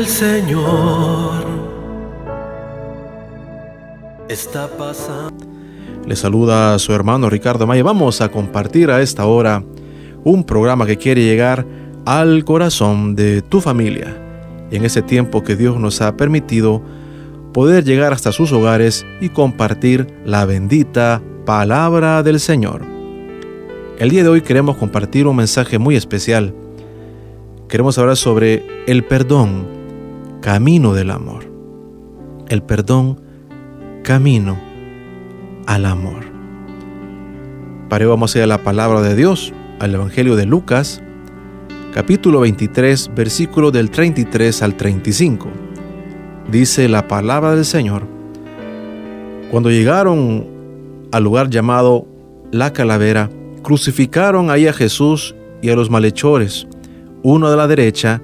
El Señor está pasando. Le saluda a su hermano Ricardo Maya. Vamos a compartir a esta hora un programa que quiere llegar al corazón de tu familia. En ese tiempo que Dios nos ha permitido poder llegar hasta sus hogares y compartir la bendita palabra del Señor. El día de hoy queremos compartir un mensaje muy especial. Queremos hablar sobre el perdón, camino del amor. El perdón, camino al amor. Para ello vamos a ir a la palabra de Dios, al Evangelio de Lucas, capítulo 23, versículo del 33 al 35. Dice la palabra del Señor: Cuando llegaron al lugar llamado La Calavera, crucificaron ahí a Jesús y a los malhechores, uno a la derecha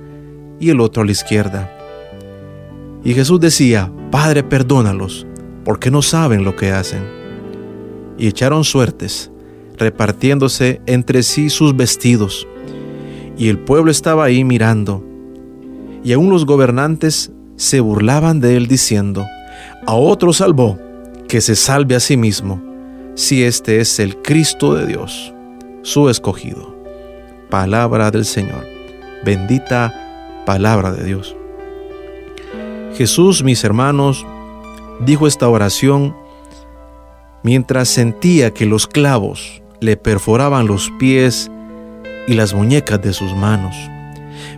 y el otro a la izquierda. Y Jesús decía: Padre, perdónalos, porque no saben lo que hacen. Y echaron suertes, repartiéndose entre sí sus vestidos. Y el pueblo estaba ahí mirando. Y aún los gobernantes se burlaban de él, diciendo: A otro salvó, que se salve a sí mismo, si este es el Cristo de Dios, su escogido. Palabra del Señor. Bendita palabra de Dios. Jesús, mis hermanos, dijo esta oración mientras sentía que los clavos le perforaban los pies y las muñecas de sus manos,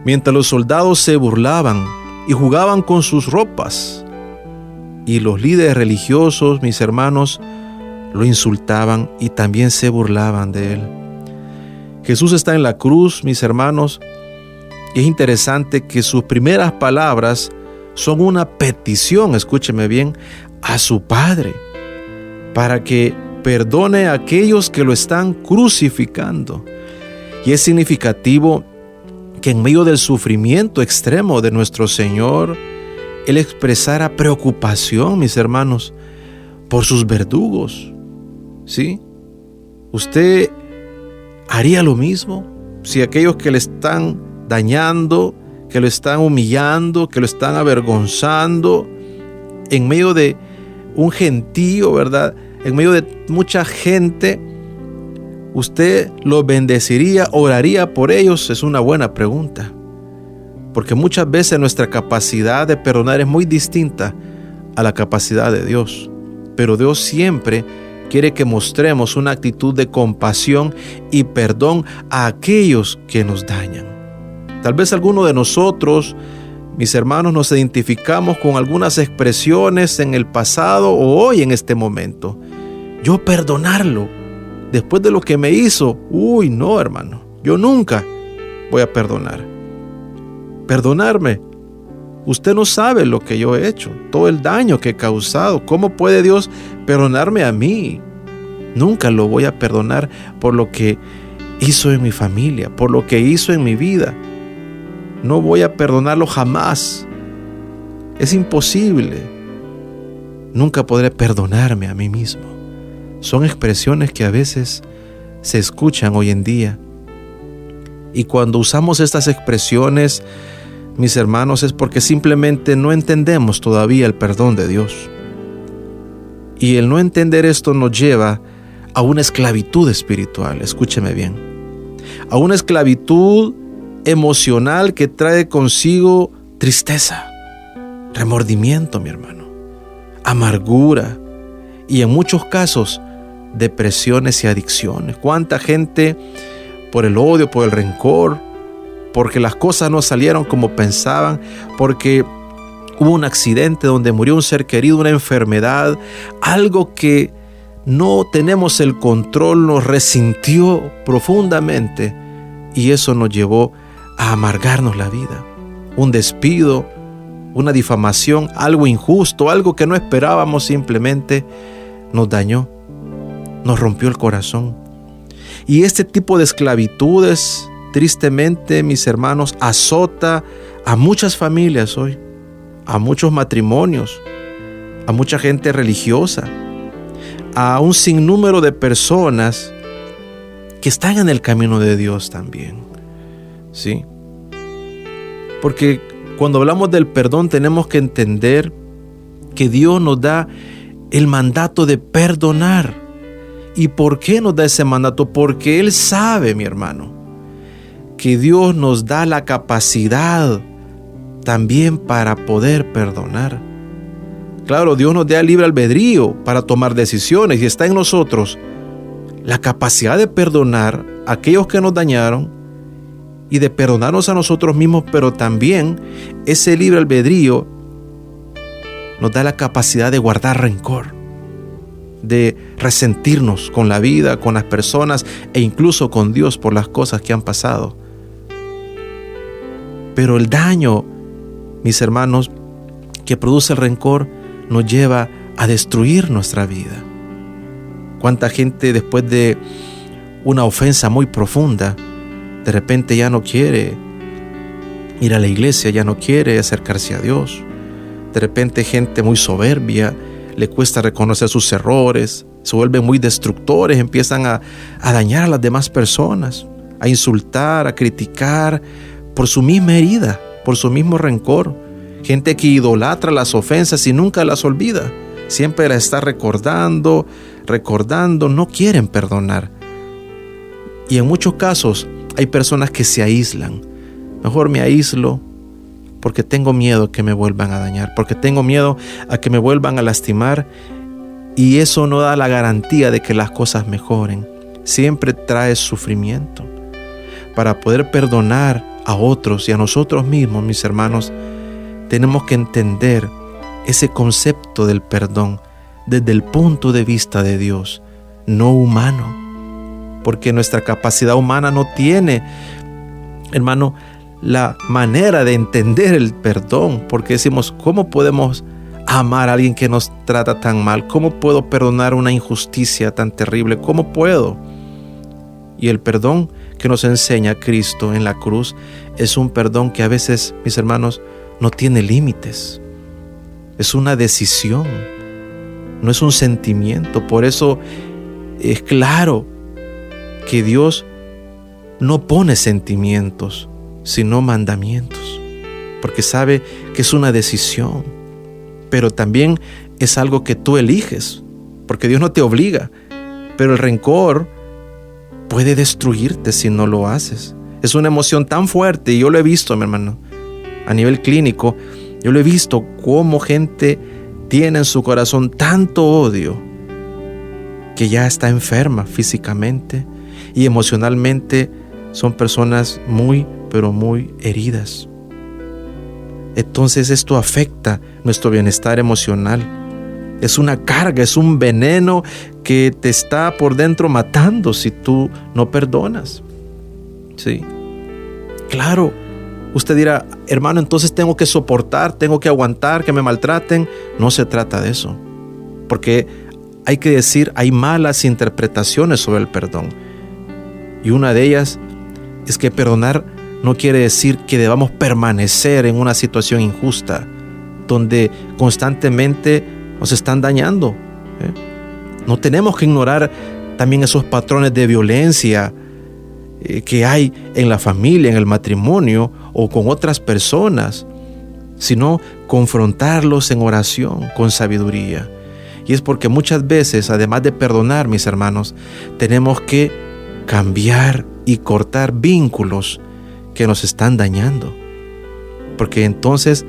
mientras los soldados se burlaban y jugaban con sus ropas, y los líderes religiosos, mis hermanos, lo insultaban y también se burlaban de él. Jesús está en la cruz, mis hermanos, y es interesante que sus primeras palabras son una petición, escúcheme bien, a su Padre, para que perdone a aquellos que lo están crucificando. Y es significativo que en medio del sufrimiento extremo de nuestro Señor, Él expresara preocupación, mis hermanos, por sus verdugos. ¿Sí? ¿Usted haría lo mismo si aquellos que le están dañando, que lo están humillando, que lo están avergonzando, en medio de un gentío, ¿verdad?, en medio de mucha gente, usted los bendeciría, oraría por ellos? Es una buena pregunta, porque muchas veces nuestra capacidad de perdonar es muy distinta a la capacidad de Dios, pero Dios siempre quiere que mostremos una actitud de compasión y perdón a aquellos que nos dañan. Tal vez alguno de nosotros, mis hermanos, nos identificamos con algunas expresiones en el pasado o hoy en este momento. Yo perdonarlo después de lo que me hizo. Uy, no, hermano, yo nunca voy a perdonar. Perdonarme. Usted no sabe lo que yo he hecho, todo el daño que he causado. ¿Cómo puede Dios perdonarme a mí? Nunca lo voy a perdonar por lo que hizo en mi familia, por lo que hizo en mi vida. No voy a perdonarlo jamás. Es imposible. Nunca podré perdonarme a mí mismo. Son expresiones que a veces se escuchan hoy en día. Y cuando usamos estas expresiones, mis hermanos, es porque simplemente no entendemos todavía el perdón de Dios. Y el no entender esto nos lleva a una esclavitud espiritual. Escúcheme bien. A una esclavitud emocional que trae consigo tristeza, remordimiento, mi hermano, amargura y en muchos casos depresiones y adicciones. ¿Cuánta gente por el odio, por el rencor, porque las cosas no salieron como pensaban, porque hubo un accidente donde murió un ser querido, una enfermedad, algo que no tenemos el control, nos resintió profundamente y eso nos llevó a amargarnos la vida? Un despido, una difamación, algo injusto, algo que no esperábamos, simplemente nos dañó, nos rompió el corazón. Y este tipo de esclavitudes, tristemente, mis hermanos, azota a muchas familias hoy, a muchos matrimonios, a mucha gente religiosa, a un sinnúmero de personas que están en el camino de Dios también. ¿Sí? Porque Cuando hablamos del perdón, tenemos que entender que Dios nos da el mandato de perdonar. ¿Y por qué nos da ese mandato? Porque Él sabe, mi hermano, que Dios nos da la capacidad también para poder perdonar. Claro, Dios nos da el libre albedrío para tomar decisiones y está en nosotros la capacidad de perdonar a aquellos que nos dañaron y de perdonarnos a nosotros mismos, pero también ese libre albedrío nos da la capacidad de guardar rencor, de resentirnos con la vida, con las personas e incluso con Dios por las cosas que han pasado. Pero el daño, mis hermanos, que produce el rencor nos lleva a destruir nuestra vida. ¿Cuánta gente después de una ofensa muy profunda, de repente ya no quiere ir a la iglesia, ya no quiere acercarse a Dios? De repente gente muy soberbia, le cuesta reconocer sus errores, se vuelven muy destructores, empiezan a dañar a las demás personas, a insultar, a criticar por su misma herida, por su mismo rencor. Gente que idolatra las ofensas y nunca las olvida, siempre las está recordando, no quieren perdonar. Y en muchos casos hay personas que se aíslan. Mejor me aíslo porque tengo miedo que me vuelvan a dañar, porque tengo miedo a que me vuelvan a lastimar, y eso no da la garantía de que las cosas mejoren. Siempre trae sufrimiento. Para poder perdonar a otros y a nosotros mismos, mis hermanos, tenemos que entender ese concepto del perdón desde el punto de vista de Dios, no humano, porque nuestra capacidad humana no tiene, hermano, la manera de entender el perdón, porque decimos, ¿cómo podemos amar a alguien que nos trata tan mal? ¿Cómo puedo perdonar una injusticia tan terrible? ¿Cómo puedo? Y el perdón que nos enseña Cristo en la cruz es un perdón que a veces, mis hermanos, no tiene límites. Es una decisión, no es un sentimiento. Por eso es claro que Dios no pone sentimientos, sino mandamientos, porque sabe que es una decisión, pero también es algo que tú eliges, porque Dios no te obliga, pero el rencor puede destruirte si no lo haces. Es una emoción tan fuerte, y yo lo he visto, mi hermano, a nivel clínico. Yo lo he visto cómo gente tiene en su corazón tanto odio que ya está enferma físicamente y emocionalmente. Son personas muy, pero muy heridas. Entonces esto afecta nuestro bienestar emocional. Es una carga, es un veneno que te está por dentro matando si tú no perdonas. Sí. Claro, usted dirá, hermano, entonces tengo que soportar, tengo que aguantar que me maltraten. No se trata de eso. Porque hay que decir, hay malas interpretaciones sobre el perdón. Y una de ellas es que perdonar no quiere decir que debamos permanecer en una situación injusta, donde constantemente nos están dañando. No tenemos que ignorar también esos patrones de violencia que hay en la familia, en el matrimonio o con otras personas, sino confrontarlos en oración con sabiduría. Y es porque muchas veces, además de perdonar, mis hermanos, tenemos que cambiar y cortar vínculos que nos están dañando, porque entonces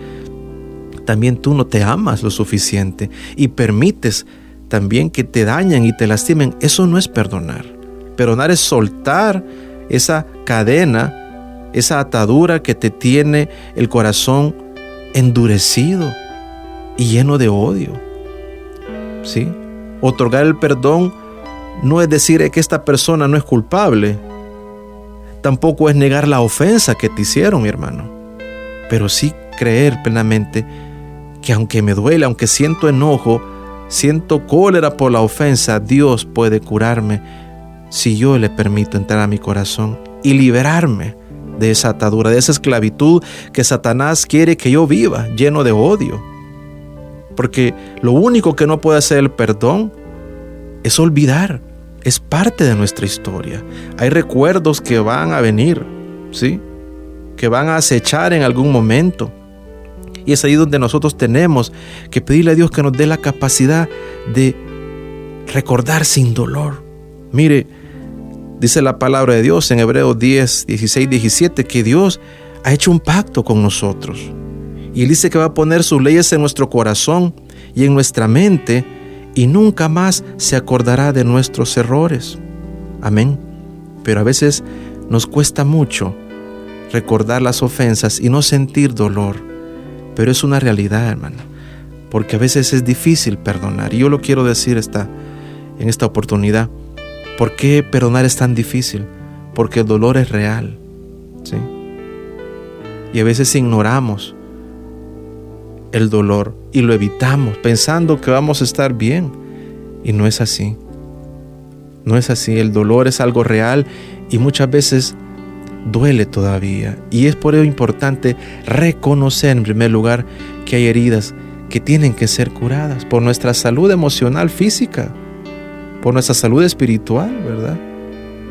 también tú no te amas lo suficiente y permites también que te dañen y te lastimen. Eso no es perdonar. Perdonar es soltar esa cadena, esa atadura que te tiene el corazón endurecido y lleno de odio. ¿Sí? Otorgar el perdón no es decir que esta persona no es culpable. Tampoco es negar la ofensa que te hicieron, mi hermano. Pero sí creer plenamente que aunque me duele, aunque siento enojo, siento cólera por la ofensa, Dios puede curarme si yo le permito entrar a mi corazón y liberarme de esa atadura, de esa esclavitud que Satanás quiere que yo viva, lleno de odio. Porque lo único que no puede hacer el perdón es olvidar. Es parte de nuestra historia. Hay recuerdos que van a venir, ¿sí? Que van a acechar en algún momento. Y es ahí donde nosotros tenemos que pedirle a Dios que nos dé la capacidad de recordar sin dolor. Mire, dice la palabra de Dios en Hebreos 10, 16, 17, que Dios ha hecho un pacto con nosotros. Y Él dice que va a poner sus leyes en nuestro corazón y en nuestra mente, y nunca más se acordará de nuestros errores. Amén. Pero a veces nos cuesta mucho recordar las ofensas y no sentir dolor. Pero es una realidad, hermano, porque a veces es difícil perdonar. Y yo lo quiero decir en esta oportunidad. ¿Por qué perdonar es tan difícil? Porque el dolor es real, ¿sí? Y a veces ignoramos el dolor y lo evitamos pensando que vamos a estar bien. Y no es así. No es así. El dolor es algo real y muchas veces duele todavía. Y es por ello importante reconocer en primer lugar que hay heridas que tienen que ser curadas por nuestra salud emocional, física, por nuestra salud espiritual, ¿verdad?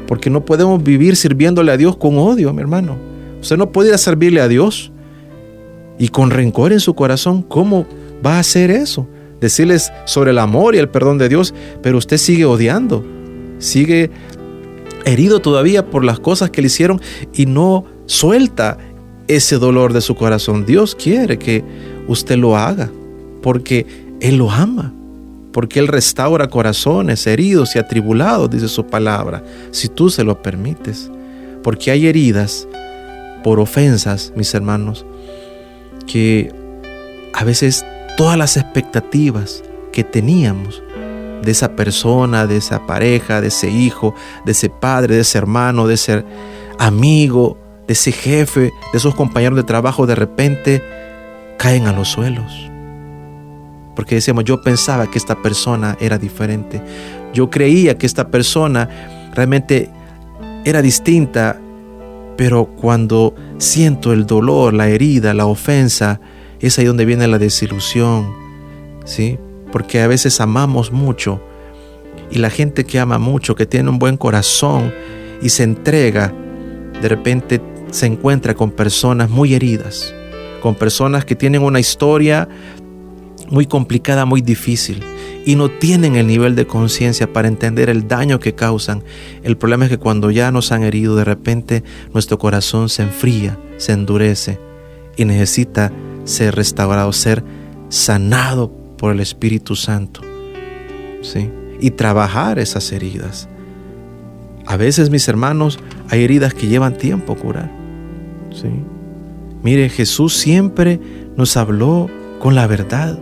Porque no podemos vivir sirviéndole a Dios con odio, mi hermano. Usted no puede ir a servirle a Dios y con rencor en su corazón. ¿Cómo va a hacer eso? Decirles sobre el amor y el perdón de Dios, pero usted sigue odiando, sigue herido todavía por las cosas que le hicieron y no suelta ese dolor de su corazón. Dios quiere que usted lo haga porque Él lo ama, porque Él restaura corazones heridos y atribulados, dice su palabra, si tú se lo permites. Porque hay heridas por ofensas, mis hermanos, que a veces todas las expectativas que teníamos de esa persona, de esa pareja, de ese hijo, de ese padre, de ese hermano, de ese amigo, de ese jefe, de esos compañeros de trabajo, de repente caen a los suelos. Porque decíamos, yo pensaba que esta persona era diferente. Yo creía que esta persona realmente era distinta, pero cuando siento el dolor, la herida, la ofensa, es ahí donde viene la desilusión, ¿sí? Porque a veces amamos mucho y la gente que ama mucho, que tiene un buen corazón y se entrega, de repente se encuentra con personas muy heridas, con personas que tienen una historia muy complicada, muy difícil y no tienen el nivel de conciencia para entender el daño que causan. El problema es que cuando ya nos han herido, de repente nuestro corazón se enfría, se endurece y necesita ser restaurado, ser sanado por el Espíritu Santo, ¿sí? Y trabajar esas heridas. A veces, mis hermanos, hay heridas que llevan tiempo curar, ¿sí? Mire, Jesús siempre nos habló con la verdad.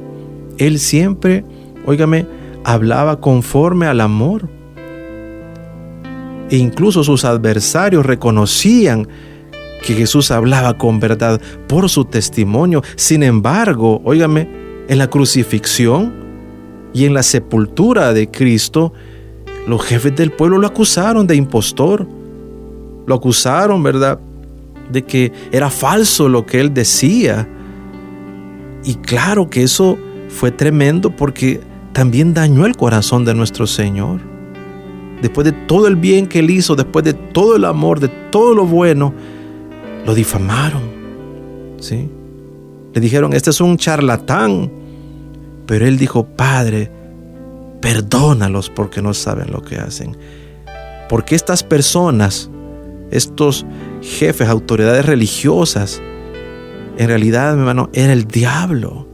Él siempre, óigame, hablaba conforme al amor. E incluso sus adversarios reconocían que Jesús hablaba con verdad por su testimonio. Sin embargo, óigame, en la crucifixión y en la sepultura de Cristo, los jefes del pueblo lo acusaron de impostor. Lo acusaron, ¿verdad?, de que era falso lo que él decía. Y claro que eso fue tremendo porque también dañó el corazón de nuestro Señor. Después de todo el bien que él hizo, después de todo el amor, de todo lo bueno, lo difamaron, ¿sí? Le dijeron, este es un charlatán. Pero él dijo, Padre, perdónalos porque no saben lo que hacen. Porque estas personas, estos jefes, autoridades religiosas, en realidad, mi hermano, era el diablo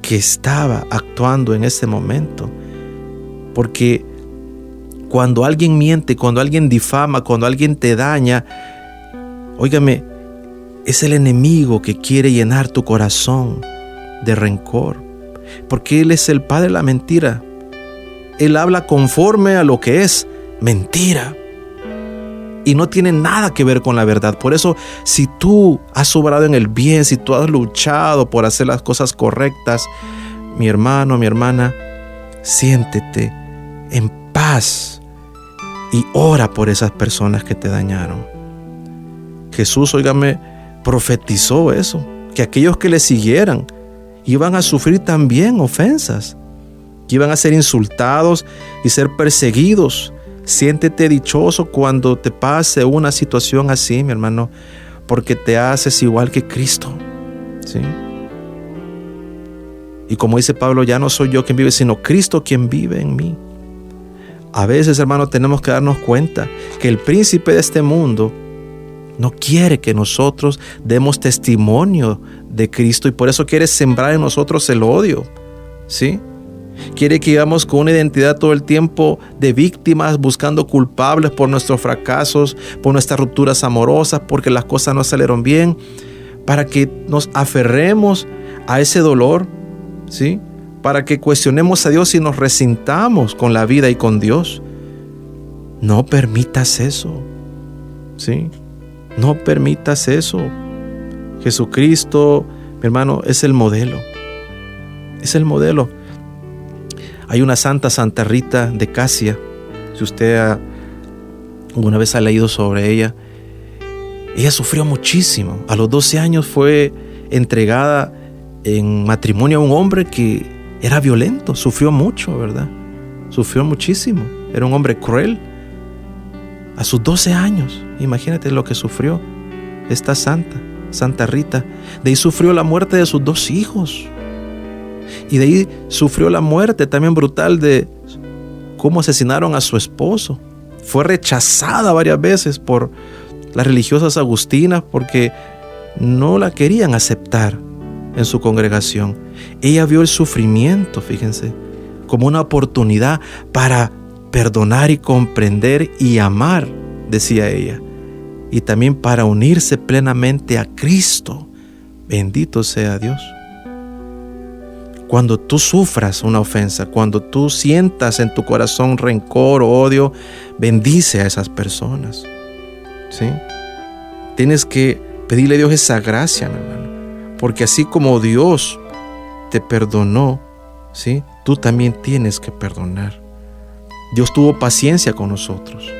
que estaba actuando en ese momento. Porque cuando alguien miente, cuando alguien difama, cuando alguien te daña, óigame, es el enemigo que quiere llenar tu corazón de rencor. Porque Él es el padre de la mentira. Él habla conforme a lo que es mentira. Y no tiene nada que ver con la verdad. Por eso, si tú has obrado en el bien, si tú has luchado por hacer las cosas correctas, mi hermano, mi hermana, siéntete en paz y ora por esas personas que te dañaron. Jesús, óigame, profetizó eso, que aquellos que le siguieran iban a sufrir también ofensas, que iban a ser insultados y ser perseguidos. Siéntete dichoso cuando te pase una situación así, mi hermano, porque te haces igual que Cristo, ¿sí? Y como dice Pablo, ya no soy yo quien vive, sino Cristo quien vive en mí. A veces, hermano, tenemos que darnos cuenta que el príncipe de este mundo no quiere que nosotros demos testimonio de Cristo, y por eso quiere sembrar en nosotros el odio, ¿sí? Quiere que vivamos con una identidad todo el tiempo de víctimas, buscando culpables por nuestros fracasos, por nuestras rupturas amorosas, porque las cosas no salieron bien, para que nos aferremos a ese dolor, ¿sí? Para que cuestionemos a Dios y nos resintamos con la vida y con Dios. No permitas eso, ¿sí? No permitas eso. Jesucristo, mi hermano, es el modelo. Es el modelo. Hay una santa, Santa Rita de Casia. Si usted alguna vez ha leído sobre ella, ella sufrió muchísimo. A los 12 años fue entregada en matrimonio a un hombre que era violento. Sufrió mucho, ¿verdad? Sufrió muchísimo. Era un hombre cruel. A sus 12 años, imagínate lo que sufrió esta santa, Santa Rita. De ahí sufrió la muerte de sus 2 hijos. Y de ahí sufrió la muerte también brutal de cómo asesinaron a su esposo. Fue rechazada varias veces por las religiosas agustinas porque no la querían aceptar en su congregación. Ella vio el sufrimiento, fíjense, como una oportunidad para perdonar y comprender y amar, decía ella, y también para unirse plenamente a Cristo. Bendito sea Dios. Cuando tú sufras una ofensa, cuando tú sientas en tu corazón rencor o odio, bendice a esas personas, ¿sí? Tienes que pedirle a Dios esa gracia, mi hermano, porque así como Dios te perdonó, ¿sí? Tú también tienes que perdonar. Dios tuvo paciencia con nosotros.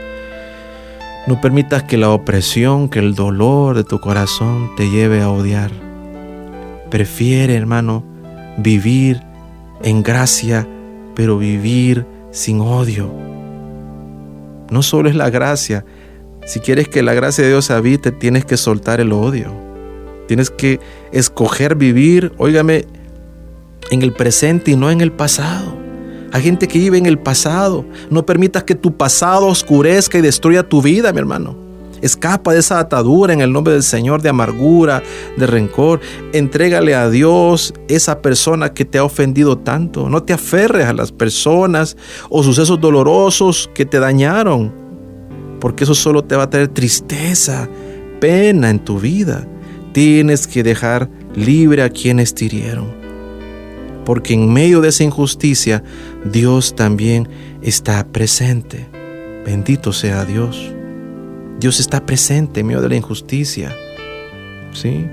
No permitas que la opresión, que el dolor de tu corazón te lleve a odiar. Prefiere, hermano, vivir en gracia, pero vivir sin odio. No solo es la gracia. Si quieres que la gracia de Dios habite, tienes que soltar el odio. Tienes que escoger vivir, óigame, en el presente y no en el pasado. Hay gente que vive en el pasado. No permitas que tu pasado oscurezca y destruya tu vida, mi hermano. Escapa de esa atadura en el nombre del Señor de amargura, de rencor. Entrégale a Dios esa persona que te ha ofendido tanto. No te aferres a las personas o sucesos dolorosos que te dañaron, porque eso solo te va a traer tristeza, pena en tu vida. Tienes que dejar libre a quienes te hirieron, porque en medio de esa injusticia Dios también está presente. Bendito sea Dios. Dios está presente en medio de la injusticia, ¿sí?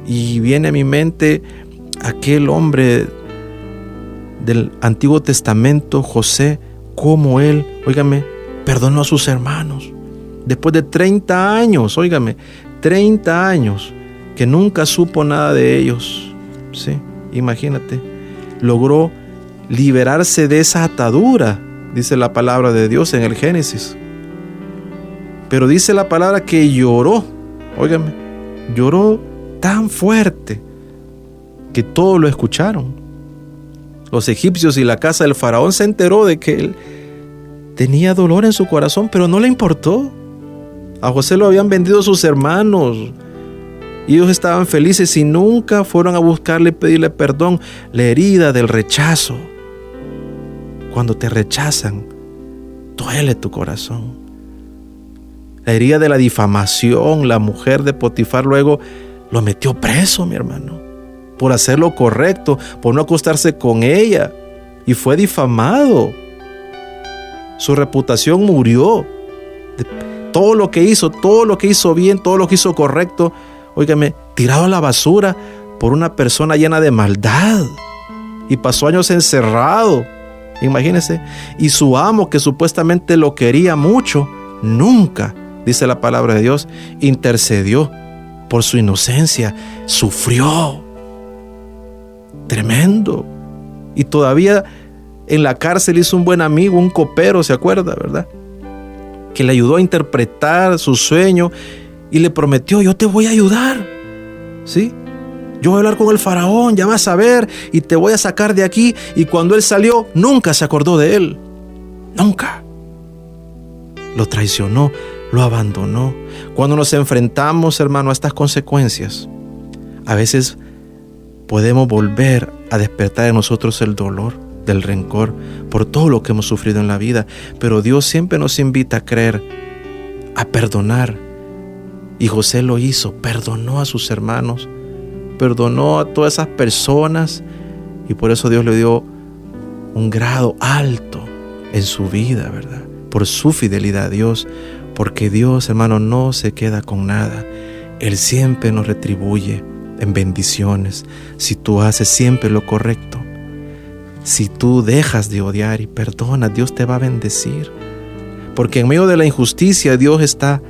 Y viene a mi mente aquel hombre del Antiguo Testamento, José, cómo él, óigame, perdonó a sus hermanos. Después de 30 años, óigame, 30 años, que nunca supo nada de ellos, ¿sí? Imagínate, logró liberarse de esa atadura, dice la palabra de Dios en el Génesis. Pero dice la palabra que lloró, óigame, lloró tan fuerte que todos lo escucharon. Los egipcios y la casa del faraón se enteró de que él tenía dolor en su corazón, pero no le importó. A José lo habían vendido sus hermanos y ellos estaban felices y nunca fueron a buscarle y pedirle perdón. La herida del rechazo, cuando te rechazan, duele tu corazón. La herida de la difamación, la mujer de Potifar luego lo metió preso, mi hermano, por hacer lo correcto, por no acostarse con ella, y fue difamado. Su reputación murió. Todo lo que hizo bien, todo lo que hizo correcto, óigame, tirado a la basura por una persona llena de maldad, y pasó años encerrado, imagínense. Y su amo, que supuestamente lo quería mucho, nunca, dice la palabra de Dios, intercedió por su inocencia. Sufrió tremendo, y todavía en la cárcel hizo un buen amigo, un copero, ¿se acuerda, verdad? Que le ayudó a interpretar su sueño y le prometió: yo te voy a ayudar, ¿sí? yo voy a hablar con el faraón, ya vas a ver, y te voy a sacar de aquí. Y cuando él salió, nunca se acordó de él. Nunca. Lo traicionó, lo abandonó. Cuando nos enfrentamos, hermano, a estas consecuencias, a veces podemos volver a despertar en nosotros el dolor del rencor por todo lo que hemos sufrido en la vida. Pero Dios siempre nos invita a creer, a perdonar. Y José lo hizo, perdonó a sus hermanos, perdonó a todas esas personas, y por eso Dios le dio un grado alto en su vida, ¿verdad? Por su fidelidad a Dios, porque Dios, hermano, no se queda con nada. Él siempre nos retribuye en bendiciones si tú haces siempre lo correcto. Si tú dejas de odiar y perdonas, Dios te va a bendecir, porque en medio de la injusticia Dios está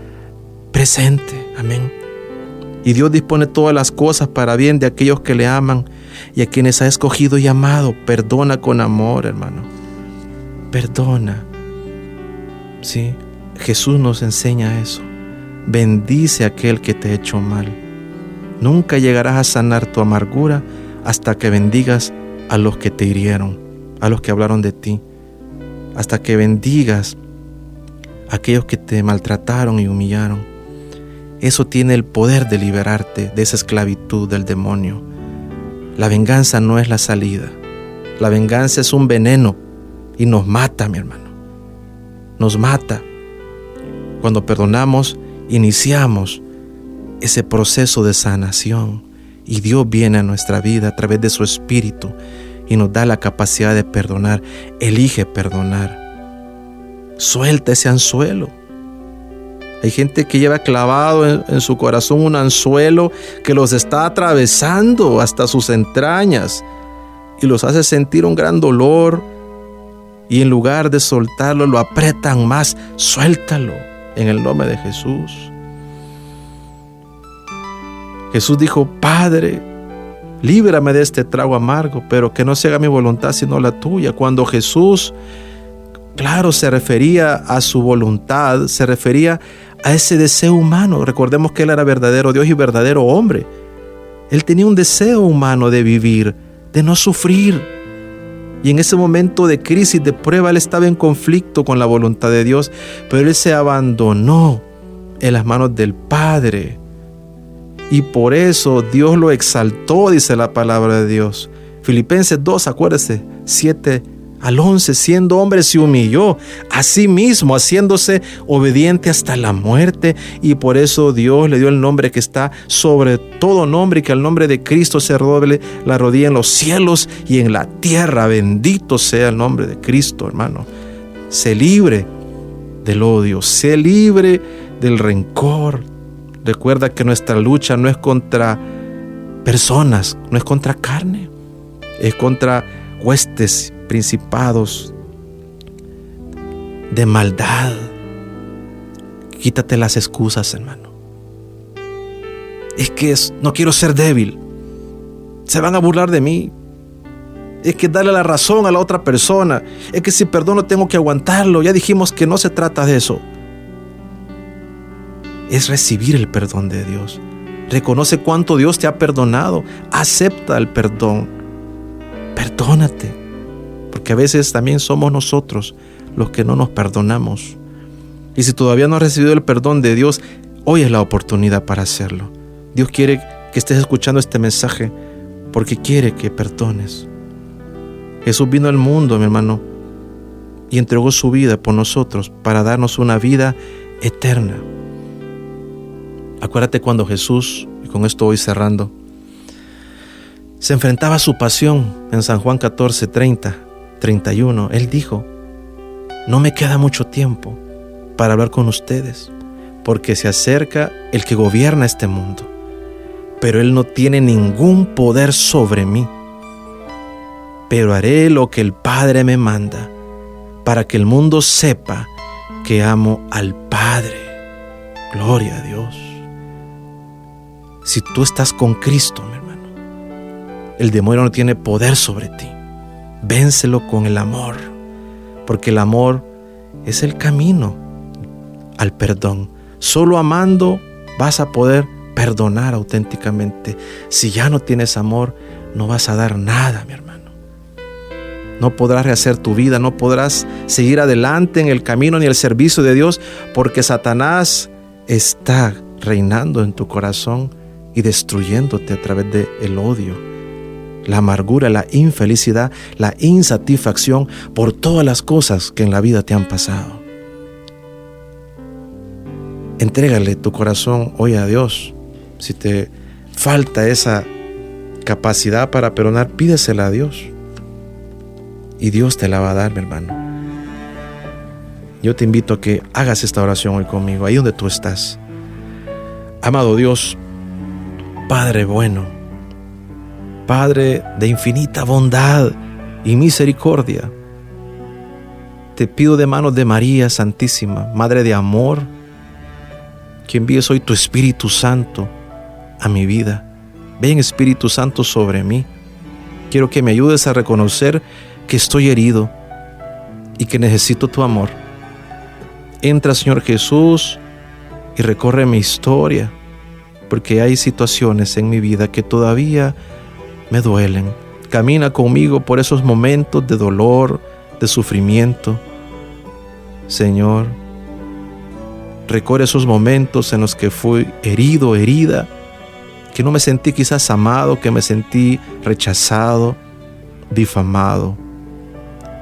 presente. Amén. Y Dios dispone todas las cosas para bien de aquellos que le aman y a quienes ha escogido y amado. Perdona con amor, hermano. Perdona. Sí, Jesús nos enseña eso. Bendice a aquel que te ha hecho mal. Nunca llegarás a sanar tu amargura hasta que bendigas a los que te hirieron, a los que hablaron de ti, hasta que bendigas a aquellos que te maltrataron y humillaron. Eso tiene el poder de liberarte de esa esclavitud del demonio. La venganza no es la salida. La venganza es un veneno y nos mata, mi hermano. Nos mata. Cuando perdonamos, iniciamos ese proceso de sanación y Dios viene a nuestra vida a través de su Espíritu y nos da la capacidad de perdonar. Elige perdonar. Suelta ese anzuelo. Hay gente que lleva clavado en su corazón un anzuelo que los está atravesando hasta sus entrañas y los hace sentir un gran dolor, y en lugar de soltarlo lo apretan más. Suéltalo en el nombre de Jesús. Jesús dijo: Padre, líbrame de este trago amargo, pero que no se haga mi voluntad sino la tuya. Cuando Jesús, claro, se refería a su voluntad, se refería a ese deseo humano. Recordemos que Él era verdadero Dios y verdadero hombre. Él tenía un deseo humano de vivir, de no sufrir. Y en ese momento de crisis, de prueba, Él estaba en conflicto con la voluntad de Dios, pero Él se abandonó en las manos del Padre. Y por eso Dios lo exaltó, dice la palabra de Dios. Filipenses 2, acuérdese, 7 al 11, siendo hombre se humilló a sí mismo, haciéndose obediente hasta la muerte, y por eso Dios le dio el nombre que está sobre todo nombre, y que al nombre de Cristo se doble la rodilla en los cielos y en la tierra. Bendito sea el nombre de Cristo, hermano. Sé libre del odio, sé libre del rencor. Recuerda que nuestra lucha no es contra personas, no es contra carne, es contra huestes, principados de maldad. Quítate las excusas, hermano. Es que no quiero ser débil, se van a burlar de mí. Es que darle la razón a la otra persona, es que si perdono tengo que aguantarlo. Ya dijimos que no se trata de eso. Es recibir el perdón de Dios. Reconoce cuánto Dios te ha perdonado. Acepta el perdón. Perdónate, porque a veces también somos nosotros los que no nos perdonamos. Y si todavía no has recibido el perdón de Dios, hoy es la oportunidad para hacerlo. Dios quiere que estés escuchando este mensaje porque quiere que perdones. Jesús vino al mundo, mi hermano, y entregó su vida por nosotros para darnos una vida eterna. Acuérdate cuando Jesús, y con esto voy cerrando, se enfrentaba a su pasión en San Juan 14, 30, 31. Él dijo: no me queda mucho tiempo para hablar con ustedes, porque se acerca el que gobierna este mundo, pero Él no tiene ningún poder sobre mí. Pero haré lo que el Padre me manda, para que el mundo sepa que amo al Padre. Gloria a Dios. Si tú estás con Cristo, mi hermano, el demonio no tiene poder sobre ti. Vénselo con el amor, porque el amor es el camino al perdón. Solo amando vas a poder perdonar auténticamente. Si ya no tienes amor, no vas a dar nada, mi hermano. No podrás rehacer tu vida, no podrás seguir adelante en el camino ni el servicio de Dios, porque Satanás está reinando en tu corazón y destruyéndote a través del odio, la amargura, la infelicidad, la insatisfacción por todas las cosas que en la vida te han pasado. Entrégale tu corazón hoy a Dios. Si te falta esa capacidad para perdonar, pídesela a Dios. Y Dios te la va a dar, mi hermano. Yo te invito a que hagas esta oración hoy conmigo, ahí donde tú estás. Amado Dios, Padre bueno, Padre de infinita bondad y misericordia, te pido de manos de María Santísima, Madre de amor, que envíes hoy tu Espíritu Santo a mi vida. Ven, Espíritu Santo, sobre mí. Quiero que me ayudes a reconocer que estoy herido y que necesito tu amor. Entra, Señor Jesús, y recorre mi historia, porque hay situaciones en mi vida que todavía me duelen. Camina conmigo por esos momentos de dolor, de sufrimiento. Señor, recorre esos momentos en los que fui herido, herida, que no me sentí quizás amado, que me sentí rechazado, difamado.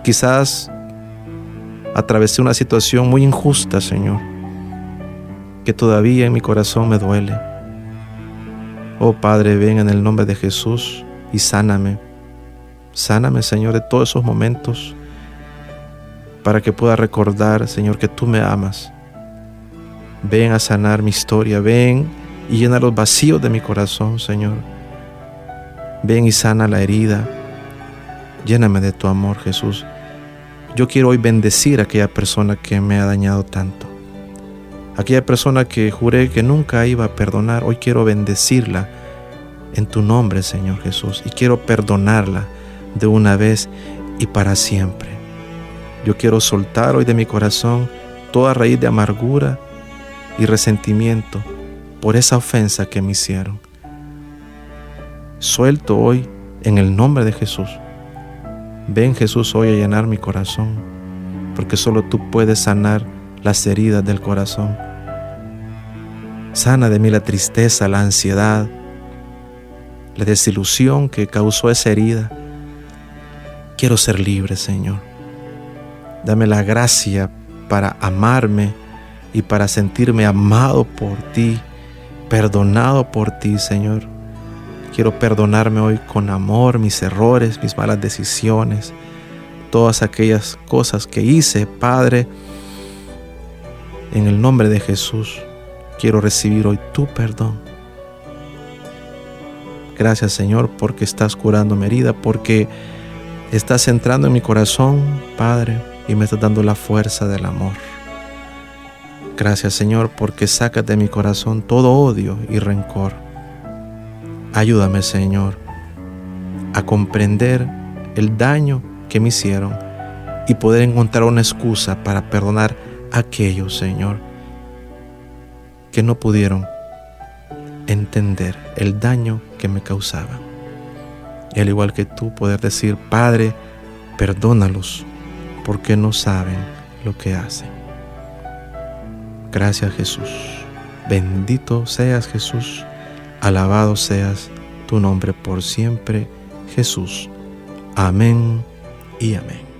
Quizás atravesé una situación muy injusta, Señor, que todavía en mi corazón me duele. Oh Padre, ven en el nombre de Jesús y sáname. Sáname, Señor, de todos esos momentos, para que pueda recordar, Señor, que tú me amas. Ven a sanar mi historia, ven y llena los vacíos de mi corazón, Señor. Ven y sana la herida. Lléname de tu amor, Jesús. Yo quiero hoy bendecir a aquella persona que me ha dañado tanto. Aquella persona que juré que nunca iba a perdonar, hoy quiero bendecirla en tu nombre, Señor Jesús. Y quiero perdonarla de una vez y para siempre. Yo quiero soltar hoy de mi corazón toda raíz de amargura y resentimiento por esa ofensa que me hicieron. Suelto hoy en el nombre de Jesús. Ven, Jesús, hoy a llenar mi corazón, porque solo tú puedes sanar las heridas del corazón. Sana de mí la tristeza, la ansiedad, la desilusión que causó esa herida. Quiero ser libre, Señor. Dame la gracia para amarme y para sentirme amado por ti, perdonado por ti, Señor. Quiero perdonarme hoy con amor mis errores, mis malas decisiones, todas aquellas cosas que hice, Padre. En el nombre de Jesús, quiero recibir hoy tu perdón. Gracias, Señor, porque estás curando mi herida, porque estás entrando en mi corazón, Padre, y me estás dando la fuerza del amor. Gracias, Señor, porque sacas de mi corazón todo odio y rencor. Ayúdame, Señor, a comprender el daño que me hicieron y poder encontrar una excusa para perdonar a aquellos, Señor, que no pudieron entender el daño que me causaban. Y al igual que tú, poder decir: Padre, perdónalos, porque no saben lo que hacen. Gracias, Jesús. Bendito seas, Jesús. Alabado seas tu nombre por siempre, Jesús. Amén y amén.